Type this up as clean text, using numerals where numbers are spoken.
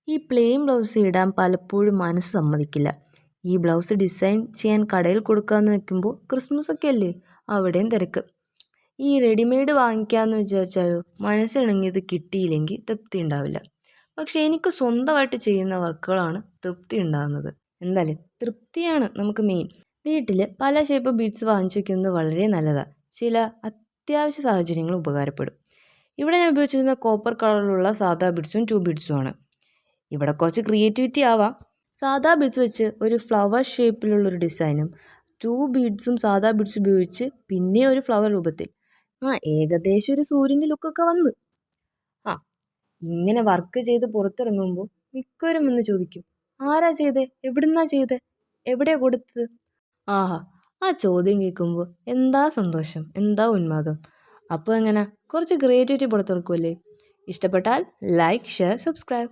ഈ plain blouse ഇടാൻ പലപ്പോഴും മനസ്സ് സമ്മതിക്കില്ല. ഈ ബ്ലൗസ് ഡിസൈൻ ചെയ്യാൻ കടയിൽ കൊടുക്കാമെന്ന് വെക്കുമ്പോൾ ക്രിസ്മസ് ഒക്കെ അല്ലേ, അവിടെയും തിരക്ക്. ഈ റെഡിമെയ്ഡ് വാങ്ങിക്കാമെന്ന് വിചാരിച്ചാലോ മനസ്സിണങ്ങിയത് കിട്ടിയില്ലെങ്കിൽ തൃപ്തി ഉണ്ടാവില്ല. പക്ഷെ എനിക്ക് സ്വന്തമായിട്ട് ചെയ്യുന്ന വർക്കുകളാണ് തൃപ്തി ഉണ്ടാകുന്നത്. എന്തായാലും തൃപ്തിയാണ് നമുക്ക് മെയിൻ. വീട്ടിൽ പല ഷേപ്പ് ബീഡ്സ് വാങ്ങിച്ചു വയ്ക്കുന്നത് വളരെ നല്ലതാണ്. ചില അത്യാവശ്യ സാഹചര്യങ്ങൾ ഉപകാരപ്പെടും. ഇവിടെ ഞാൻ ഉപയോഗിച്ചിരുന്ന കോപ്പർ കളറിലുള്ള സാധാ ബീഡ്സും 2 ബീഡ്സുമാണ്. ഇവിടെ കുറച്ച് ക്രിയേറ്റിവിറ്റി ആവാം. സാധാ ബീഡ്സ് വെച്ച് ഒരു ഫ്ലവർ ഷേപ്പിലുള്ളൊരു ഡിസൈനും 2 ബീഡ്സും സാധാ ബീഡ്സ് ഉപയോഗിച്ച് പിന്നെ ഒരു ഫ്ലവർ രൂപത്തിൽ ഏകദേശം ഒരു സൂര്യൻ്റെ ലുക്കൊക്കെ വന്ന്. ഇങ്ങനെ വർക്ക് ചെയ്ത് പുറത്തിറങ്ങുമ്പോൾ മിക്കവരും വന്ന് ചോദിക്കും, ആരാ ചെയ്തേ, എവിടുന്നാ ചെയ്തേ, എവിടെയാ കൊടുത്തത്? ആഹാ, ആ ചോദ്യം കേൾക്കുമ്പോൾ എന്താ സന്തോഷം, എന്താ ഉന്മാദം. അപ്പോൾ എങ്ങനെ കുറച്ച് ക്രിയേറ്റിവിറ്റി പുറത്തിറക്കുമല്ലേ. ഇഷ്ടപ്പെട്ടാൽ ലൈക്ക്, ഷെയർ, സബ്സ്ക്രൈബ്.